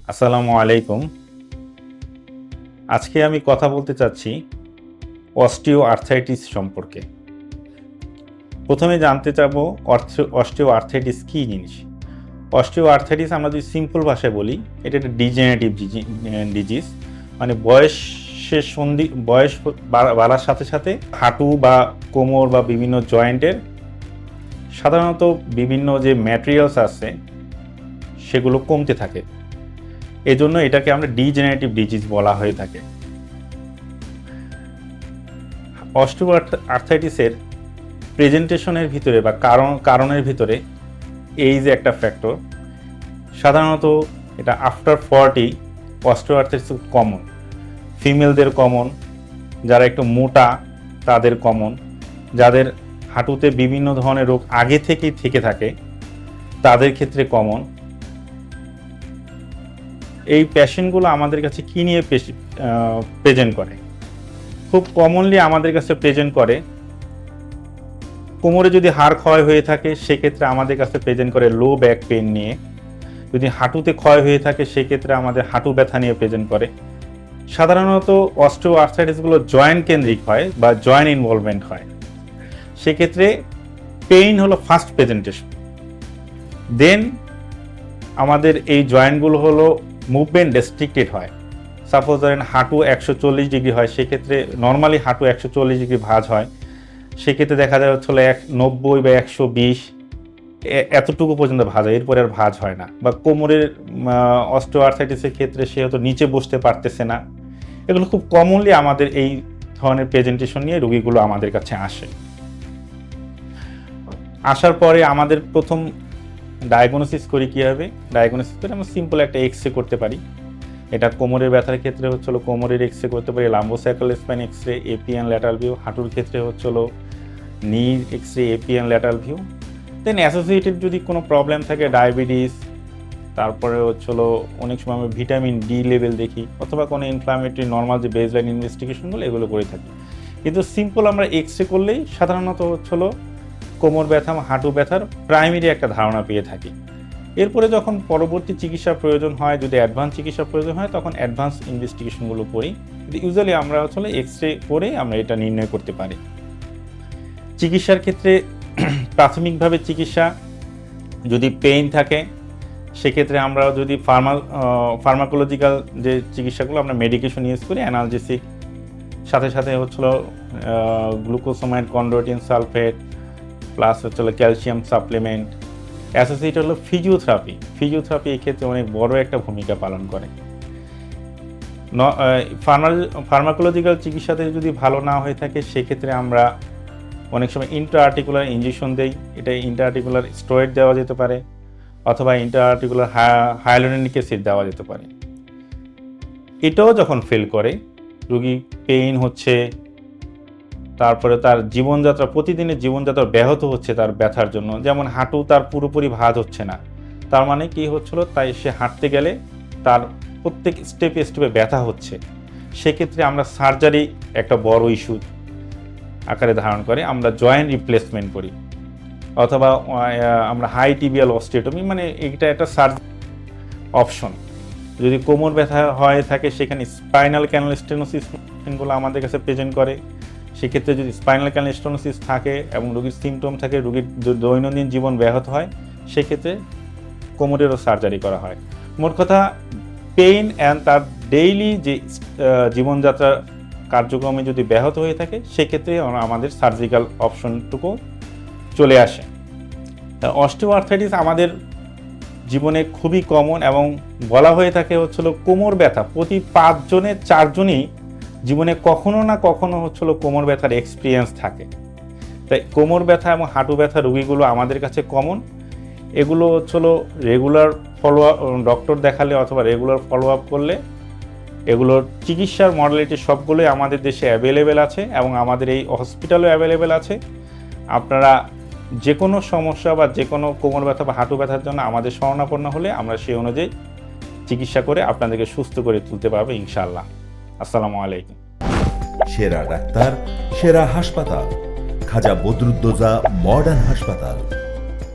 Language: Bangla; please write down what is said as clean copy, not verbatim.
আসসালামু আলাইকুম। আজকে আমি কথা বলতে চাচ্ছি অস্টিও আর্থ্রাইটিস সম্পর্কে। প্রথমে জানতে চাবো অস্টিও আর্থ্রাইটিস কী জিনিস। অস্টিও আর্থ্রাইটিস আমরা যদি সিম্পল ভাষায় বলি, এটা একটা ডিজেনারেটিভ ডিজিজ। মানে বয়স বাড়ার সাথে সাথে হাঁটু বা কোমর বা বিভিন্ন জয়েন্টের সাধারণত বিভিন্ন যে ম্যাটেরিয়ালস আছে সেগুলো কমতে থাকে। এজন্য এটাকে আমরা ডিজেনারেটিভ ডিজিজ বলা হয়ে থাকে। অস্টিও আর্থ্রাইটিসের প্রেজেন্টেশনের ভিতরে বা কারণের ভিতরে এইজ একটা ফ্যাক্টর। সাধারণত এটা আফটার 40 অস্টিও আর্থ্রাইটিস খুব কমন। ফিমেলদের কমন, যারা একটু মোটা তাদের কমন, যাদের হাঁটুতে বিভিন্ন ধরনের রোগ আগে থেকেই থেকে থাকে তাদের ক্ষেত্রে কমন। এই পেশেন্টগুলো আমাদের কাছে কী নিয়ে প্রেজেন্ট করে? খুব কমনলি আমাদের কাছে প্রেজেন্ট করে কোমরে যদি হাড় ক্ষয় হয়ে থাকে সেক্ষেত্রে আমাদের কাছে প্রেজেন্ট করে লো ব্যাক পেন নিয়ে। যদি হাঁটুতে ক্ষয় হয়ে থাকে সেক্ষেত্রে আমাদের হাঁটু ব্যথা নিয়ে প্রেজেন্ট করে। সাধারণত অস্টিও আর্থ্রাইটিসগুলো জয়েন্ট কেন্দ্রিক হয় বা জয়েন্ট ইনভলভমেন্ট হয়, সেক্ষেত্রে পেইন হলো ফার্স্ট প্রেজেন্টেশন। দেন আমাদের এই জয়েন্টগুলো হলো মুভমেন্ট রেস্ট্রিক্টেড হয়। সাপোজ ধরেন হাঁটু 140 ডিগ্রি হয়, সেক্ষেত্রে নর্মালি হাঁটু 140 ডিগ্রি ভাঁজ হয়, সেক্ষেত্রে দেখা যায় হচ্ছে 90 বা 120 এতটুকু পর্যন্ত ভাঁজ হয়, এরপরে আর ভাঁজ হয় না। বা কোমরের অস্টিও আর্থ্রাইটিসের ক্ষেত্রে সে হয়তো নিচে বসতে পারতেছে না। এগুলো খুব কমনলি আমাদের এই ধরনের প্রেজেন্টেশন নিয়ে রোগীগুলো আমাদের কাছে আসে। আসার পরে আমাদের প্রথম ডায়াগনোসিস করি কীভাবে? ডায়াগনোসিস করে আমরা সিম্পল একটা এক্সরে করতে পারি। এটা কোমরের ব্যথার ক্ষেত্রে হচ্ছিল কোমরের এক্সরে করতে পারি, lumbosacral spine x ray, AP and lateral view. হাঁটুর ক্ষেত্রে হচ্ছিল নি x ray, AP and lateral view. Then associated যদি কোনো প্রবলেম থাকে, ডায়াবেটিস, তারপরে হচ্ছিল অনেক সময় আমরা ভিটামিন ডি লেভেল দেখি, অথবা কোনো ইনফ্লামেটরি নর্মাল যে বেসলাইন ইনভেস্টিগেশনগুলো এগুলো করে থাকি। কিন্তু সিম্পল আমরা এক্সরে করলেই সাধারণত হচ্ছিল কোমর ব্যথা, হাঁটু ব্যথার প্রাইমারি একটা ধারণা পেয়ে থাকি। এরপরে যখন পরবর্তী চিকিৎসার প্রয়োজন হয়, যদি অ্যাডভান্স চিকিৎসার প্রয়োজন হয়, তখন অ্যাডভান্স ইনভেস্টিগেশনগুলো করি। কিন্তু ইউজুয়ালি আমরা আসলে এক্সরে করে আমরা এটা নির্ণয় করতে পারি। চিকিৎসার ক্ষেত্রে প্রাথমিকভাবে চিকিৎসা যদি পেইন থাকে সেক্ষেত্রে আমরা যদি ফার্মাকোলজিক্যাল যে চিকিৎসাগুলো আমরা মেডিকেশন ইউজ করি, অ্যানালজেসিক, সাথে সাথে হচ্ছিল গ্লুকোসামাইড, কন্ড্রোটিন সালফেট, প্লাস হচ্ছিল ক্যালসিয়াম সাপ্লিমেন্ট। অ্যাসোসিয়েটেড হলো ফিজিওথেরাপি। ফিজিওথেরাপি এই ক্ষেত্রে অনেক বড় একটা ভূমিকা পালন করে। ফার্মাকোলজিক্যাল চিকিৎসাতে যদি ভালো না হয়ে থাকে সেক্ষেত্রে আমরা অনেক সময় ইন্ট্রা-আর্টিকুলার ইনজেকশন দেই। এটা ইন্ট্রা-আর্টিকুলার স্টেরয়েড দেওয়া যেতে পারে, অথবা ইন্ট্রা-আর্টিকুলার হায়ালুরোনিক অ্যাসিড দেওয়া যেতে পারে। এটাও যখন ফেল করে, রোগী পেইন হচ্ছে, তারপরে তার জীবনযাত্রা, প্রতিদিনের জীবনযাত্রা ব্যাহত হচ্ছে তার ব্যথার জন্য, যেমন হাঁটু তার পুরোপুরি ভাঁজ হচ্ছে না, তার মানে কি হচ্ছিল, তাই সে হাঁটতে গেলে তার প্রত্যেক স্টেপে স্টেপে ব্যথা হচ্ছে, সেক্ষেত্রে আমরা সার্জারি একটা বড় ইস্যু আকারে ধারণ করে আমরা জয়েন্ট রিপ্লেসমেন্ট করি, অথবা আমরা হাই টিবিয়াল অস্টিওটমি, মানে এটা একটা সার্জারি অপশন। যদি কোমর ব্যথা হয়ে থাকে সেখানে স্পাইনাল ক্যানাল স্টেনোসিসগুলো আমাদের কাছে প্রেজেন্ট করে। সেক্ষেত্রে যদি স্পাইনাল ক্যানাল স্টেনোসিস থাকে এবং রোগীর সিমটম থাকে, রোগীর দৈনন্দিন জীবন ব্যাহত হয়, সেক্ষেত্রে কোমরেরও সার্জারি করা হয়। মোট কথা, পেইন অ্যান্ড তার ডেইলি যে জীবনযাত্রা কার্যক্রমে যদি ব্যাহত হয়ে থাকে সেক্ষেত্রে আমাদের সার্জিক্যাল অপশনটুকু চলে আসে। অস্টিও আর্থ্রাইটিস আমাদের জীবনে খুবই কমন, এবং বলা হয়ে থাকে হচ্ছিল কোমর ব্যথা প্রতি 5 জনের 4 জনই জীবনে কখনো না কখনো হচ্ছিল কোমর ব্যথার এক্সপিরিয়েন্স থাকে। তাই কোমর ব্যথা এবং হাঁটু ব্যথা রোগীগুলো আমাদের কাছে কমন। এগুলো হচ্ছিল রেগুলার ডক্টর দেখালে অথবা রেগুলার ফলো আপ করলে এগুলোর চিকিৎসার মডালিটি সবগুলোই আমাদের দেশে অ্যাভেলেবেল আছে এবং আমাদের এই হসপিটালও অ্যাভেলেবেল আছে। আপনারা যে কোনো সমস্যা বা যে কোনো কোমর ব্যথা বা হাঁটু ব্যথার জন্য আমাদের শরণাপন্ন হলে আমরা সেই অনুযায়ী চিকিৎসা করে আপনাদেরকে সুস্থ করে তুলতে পারবো ইনশাআল্লাহ। আসসালামু আলাইকুম। সেরা ডাক্তার, সেরা হাসপাতাল, খাজা বদরুদ্দোজা মডার্ন হাসপাতাল।